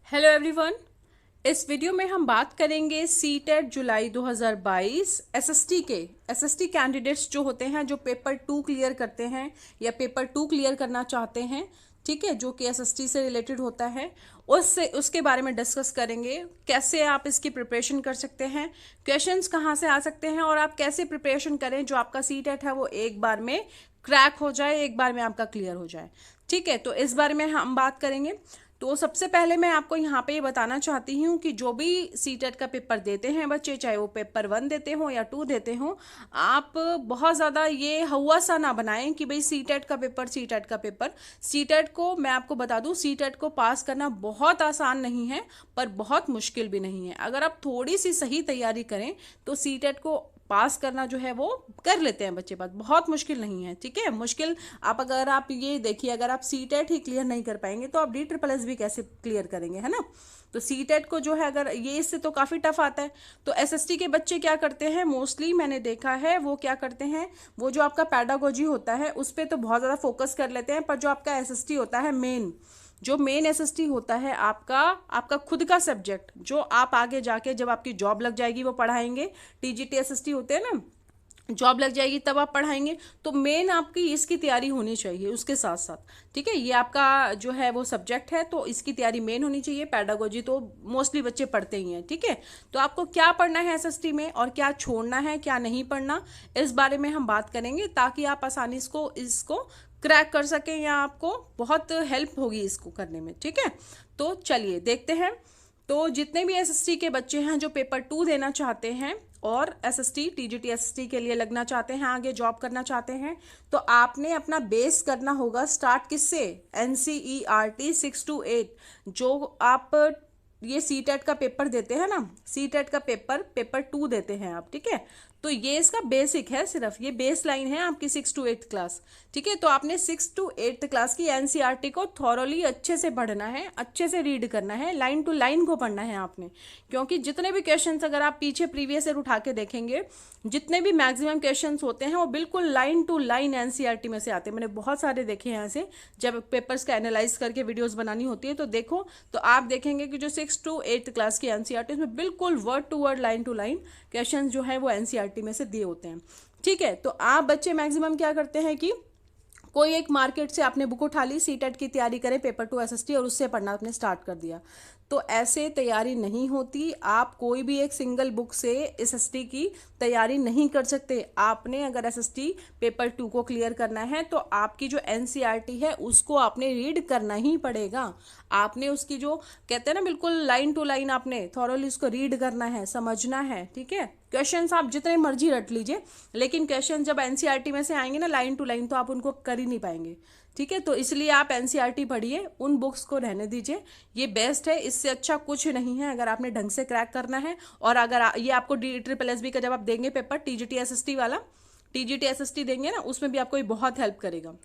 Hello everyone. इस video में हम बात करेंगे सीटेट जुलाई 2022 एसएसटी कैंडिडेट्स जो होते हैं, जो पेपर 2 क्लियर करते हैं या पेपर 2 क्लियर करना चाहते हैं, ठीक है, जो कि एसएसटी से रिलेटेड होता है, उसके बारे में डिस्कस करेंगे। कैसे आप इसकी प्रिपरेशन कर सकते हैं, क्वेश्चंस कहाँ से आ सकते हैं और आप कैसे प्रिपरेशन करें जो आपका सीटेट है वो एक बार में क्रैक हो जाए, एक बार में आपका क्लियर हो जाए। ठीक है, तो इस बारे में हम बात करेंगे। तो सबसे पहले मैं आपको यहाँ पे ये बताना चाहती हूँ कि जो भी सीटेट का पेपर देते हैं बच्चे, चाहे वो पेपर 1 देते हो या 2 देते हो, आप बहुत ज़्यादा ये हवा सा ना बनाएं कि भाई सीटेट को मैं आपको बता दूं, सीटेट को पास करना बहुत आसान नहीं है पर बहुत मुश्किल भी नहीं है। अगर आप थोड़ी सी सही तैयारी करें तो सीटेट को पास करना जो है वो कर लेते हैं बच्चे, बात बहुत मुश्किल नहीं है। ठीक है, मुश्किल अगर आप ये देखिए, अगर आप सीटेट ही क्लियर नहीं कर पाएंगे तो आप DSSS भी कैसे क्लियर करेंगे, है ना। तो सीटेट को जो है, अगर ये इससे तो काफ़ी टफ आता है। तो एसएसटी के बच्चे क्या करते हैं, मोस्टली मैंने देखा है वो क्या करते हैं, वो जो आपका पैडागोजी होता है उस पर तो बहुत ज़्यादा फोकस कर लेते हैं, पर जो आपका एसएसटी होता है जो मेन एसएसटी होता है आपका खुद का सब्जेक्ट, जो आप आगे जाके जब आपकी जॉब लग जाएगी वो पढ़ाएंगे। टीजीटी एसएसटी होते हैं ना, जॉब लग जाएगी तब आप पढ़ाएंगे। तो मेन आपकी इसकी तैयारी होनी चाहिए उसके साथ साथ। ठीक है, ये आपका जो है वो सब्जेक्ट है तो इसकी तैयारी मेन होनी चाहिए। पैडागोजी तो मोस्टली बच्चे पढ़ते ही हैं। ठीक है, तो आपको क्या पढ़ना है एसएसटी में और क्या छोड़ना है, क्या नहीं पढ़ना, इस बारे में हम बात करेंगे ताकि आप आसानी इसको क्रैक कर सकें या आपको बहुत हेल्प होगी इसको करने में। ठीक है, तो चलिए देखते हैं। तो जितने भी एसएसटी के बच्चे हैं जो पेपर 2 देना चाहते हैं और एसएसटी टीजीटी एसएसटी के लिए लगना चाहते हैं, आगे जॉब करना चाहते हैं, तो आपने अपना बेस करना होगा। स्टार्ट किससे, एनसीईआरटी 6 to 8। जो आप ये सीटेट का पेपर देते हैं ना, सीटेट का पेपर 2 देते हैं आप, ठीक है, तो ये इसका बेसिक है, सिर्फ ये बेस लाइन है आपकी 6 to 8 क्लास। ठीक है, तो आपने 6 to 8 क्लास की एनसीईआरटी को थॉरोली अच्छे से पढ़ना है, अच्छे से रीड करना है, लाइन टू लाइन को पढ़ना है आपने। क्योंकि जितने भी क्वेश्चंस अगर आप पीछे प्रीवियस ईयर उठा के देखेंगे, जितने भी मैक्सिमम क्वेश्चंस होते हैं वो बिल्कुल लाइन टू लाइन एनसीईआरटी में से आते हैं। मैंने बहुत सारे देखे हैं ऐसे, जब पेपर्स का एनालाइज करके वीडियोस बनानी होती है तो देखो, तो आप देखेंगे कि जो 6 to 8 क्लास की एनसीईआरटी उसमें बिल्कुल word to word, line to line question जो है वो एनसीईआरटी में से दिए होते हैं। ठीक है, तो आप बच्चे मैक्सिमम क्या करते हैं कि कोई एक मार्केट से आपने बुक उठा ली, सीटेट की तैयारी करें, पेपर 2 एसएसटी, और उससे पढ़ना आपने स्टार्ट कर दिया। तो ऐसे तैयारी नहीं होती। आप कोई भी एक सिंगल बुक से एसएसटी की तैयारी नहीं कर सकते। आपने अगर एसएसटी पेपर 2 को क्लियर करना है तो आपकी जो एनसीईआरटी है उसको आपने रीड करना ही पड़ेगा। आपने उसकी जो कहते हैं ना, बिल्कुल लाइन टू लाइन आपने थॉरोली उसको रीड करना है, समझना है। ठीक है, क्वेश्चंस आप जितने मर्जी रट लीजिए, लेकिन क्वेश्चन जब एनसीईआरटी में से आएंगे ना लाइन टू लाइन, तो आप उनको कर ही नहीं पाएंगे। ठीक है, तो इसलिए आप एनसीईआरटी पढ़िए, उन बुक्स को रहने दीजिए, ये बेस्ट है, इससे अच्छा कुछ नहीं है अगर आपने ढंग से क्रैक करना है। और अगर ये आपको DSSS का जब आप देंगे पेपर, टीजीटी एसएसटी वाला, टीजीटी एसएसटी देंगे ना, उसमें भी आपको ये बहुत हेल्प करेगा।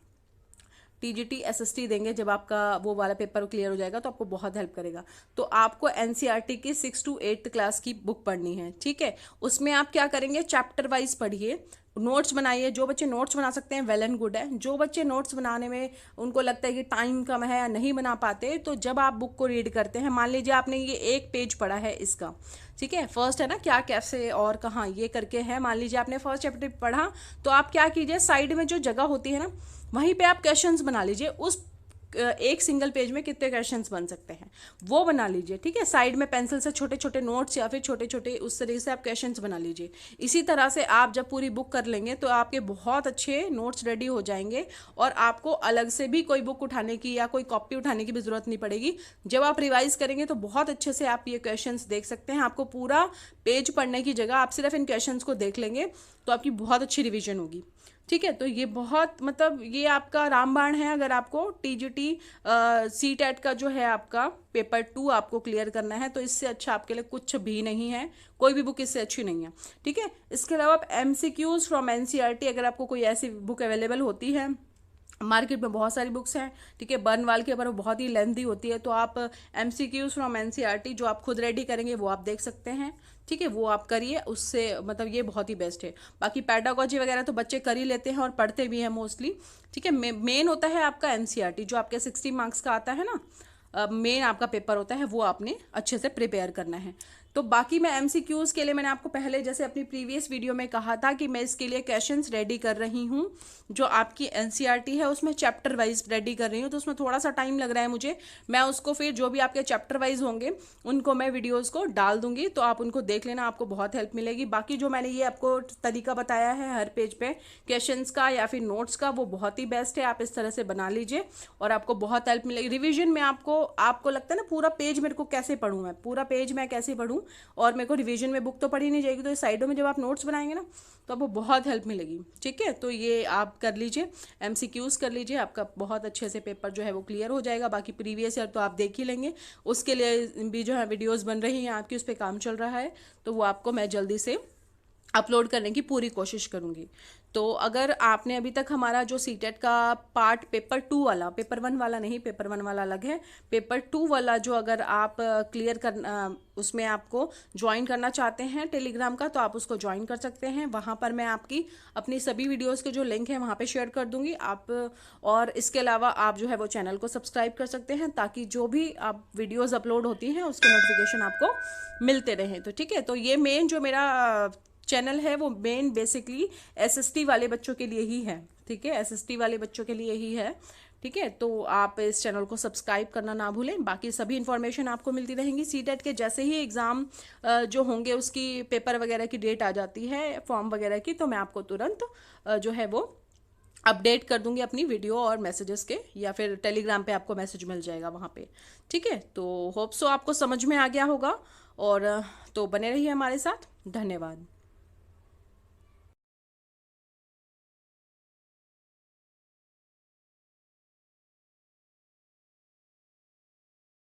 टीजीटी एसएसटी देंगे जब आपका वो वाला पेपर क्लियर हो जाएगा तो आपको बहुत हेल्प करेगा। तो आपको एनसीईआरटी की 6 to 8 क्लास की बुक पढ़नी है। ठीक है, उसमें आप क्या करेंगे, चैप्टर वाइज पढ़िए, नोट्स बनाइए। जो बच्चे नोट्स बना सकते हैं वेल एंड गुड है। जो बच्चे नोट्स बनाने में उनको लगता है कि टाइम कम है या नहीं बना पाते, तो जब आप बुक को रीड करते हैं, मान लीजिए आपने ये एक पेज पढ़ा है इसका, ठीक है, फर्स्ट है ना, क्या कैसे और कहाँ ये करके है, मान लीजिए आपने फर्स्ट चैप्टर पढ़ा, तो आप क्या कीजिए, साइड में जो जगह होती है ना, वहीं पे आप क्वेश्चंस बना लीजिए। उस एक सिंगल पेज में कितने क्वेश्चंस बन सकते हैं वो बना लीजिए। ठीक है, साइड में पेंसिल से छोटे छोटे नोट्स या फिर छोटे छोटे उस तरीके से आप क्वेश्चंस बना लीजिए। इसी तरह से आप जब पूरी बुक कर लेंगे तो आपके बहुत अच्छे नोट्स रेडी हो जाएंगे और आपको अलग से भी कोई बुक उठाने की या कोई कॉपी उठाने की भी जरूरत नहीं पड़ेगी। जब आप रिवाइज करेंगे तो बहुत अच्छे से आप ये क्वेश्चंस देख सकते हैं। आपको पूरा पेज पढ़ने की जगह आप सिर्फ इन क्वेश्चंस को देख लेंगे तो आपकी बहुत अच्छी रिविजन होगी। ठीक है, तो ये बहुत मतलब ये आपका रामबाण है। अगर आपको टीजीटी सीटेट का जो है आपका पेपर 2 आपको क्लियर करना है तो इससे अच्छा आपके लिए कुछ भी नहीं है, कोई भी बुक इससे अच्छी नहीं है। ठीक है, इसके अलावा आप एमसीक्यूज फ्रॉम एनसीईआरटी, अगर आपको कोई ऐसी बुक अवेलेबल होती है, मार्केट में बहुत सारी बुक्स हैं, ठीक है, बर्नवाल के ऊपर बहुत ही लेंथी होती है, तो आप एमसीक्यूज फ्रॉम एनसीईआरटी जो आप खुद रेडी करेंगे वो आप देख सकते हैं। ठीक है, वो आप करिए, उससे मतलब ये बहुत ही बेस्ट है। बाकी पैडागोजी वगैरह तो बच्चे कर ही लेते हैं और पढ़ते भी हैं मोस्टली। ठीक है, मेन होता है आपका एनसीईआरटी जो आपके 60 मार्क्स का आता है ना, मेन आपका पेपर होता है वो आपने अच्छे से प्रिपेयर करना है। तो बाकी मैं एमसीक्यूज़ के लिए मैंने आपको पहले जैसे अपनी प्रीवियस वीडियो में कहा था कि मैं इसके लिए क्वेश्चंस रेडी कर रही हूँ। जो आपकी एनसीईआरटी है उसमें चैप्टर वाइज रेडी कर रही हूँ, तो उसमें थोड़ा सा टाइम लग रहा है मुझे। मैं उसको फिर जो भी आपके चैप्टर वाइज होंगे उनको मैं वीडियोज़ को डाल दूंगी, तो आप उनको देख लेना, आपको बहुत हेल्प मिलेगी। बाकी जो मैंने ये आपको तरीका बताया है हर पेज पे क्वेश्चंस का या फिर नोट्स का, वो बहुत ही बेस्ट है। आप इस तरह से बना लीजिए और आपको बहुत हेल्प मिलेगी। रिवीजन में आपको लगता है ना पूरा पेज मेरे को कैसे पढूं, मैं पूरा पेज मैं कैसे पढूं और मेरे को रिवीजन में बुक तो पढ़ी नहीं जाएगी, तो इस साइडों में जब आप नोट्स बनाएंगे ना तो आपको बहुत हेल्प मिलेगी। ठीक है, तो ये आप कर लीजिए, एमसीक्यूज कर लीजिए, आपका बहुत अच्छे से पेपर जो है वो क्लियर हो जाएगा। बाकी प्रीवियस ईयर तो आप देख ही लेंगे, उसके लिए भी जो है वीडियोस बन रही हैं आपकी, उस पर काम चल रहा है, तो वो आपको मैं जल्दी से अपलोड करने की पूरी कोशिश करूंगी। तो अगर आपने अभी तक हमारा जो सीटेट का पार्ट पेपर 2 वाला, पेपर 1 वाला नहीं, पेपर 1 वाला अलग है, पेपर 2 वाला जो अगर आप क्लियर कर उसमें आपको ज्वाइन करना चाहते हैं टेलीग्राम का, तो आप उसको ज्वाइन कर सकते हैं। वहाँ पर मैं आपकी अपनी सभी वीडियोस के जो लिंक है वहाँ पे शेयर कर दूंगी आप। और इसके अलावा आप जो है वो चैनल को सब्सक्राइब कर सकते हैं, ताकि जो भी आप वीडियोज़ अपलोड होती हैं उसके नोटिफिकेशन आपको मिलते रहें। तो ठीक है, तो ये मेन जो मेरा चैनल है वो मेन बेसिकली एसएसटी वाले बच्चों के लिए ही है। ठीक है, एसएसटी वाले बच्चों के लिए ही है। ठीक है, तो आप इस चैनल को सब्सक्राइब करना ना भूलें। बाकी सभी इन्फॉर्मेशन आपको मिलती रहेंगी। सीटेट के जैसे ही एग्ज़ाम जो होंगे उसकी पेपर वगैरह की डेट आ जाती है, फॉर्म वगैरह की, तो मैं आपको तुरंत जो है वो अपडेट कर दूंगी अपनी वीडियो और मैसेजेस के, या फिर टेलीग्राम पे आपको मैसेज मिल जाएगा वहाँ पे। ठीक है, तो होप सो आपको समझ में आ गया होगा, और तो बने रहिए हमारे साथ। धन्यवाद।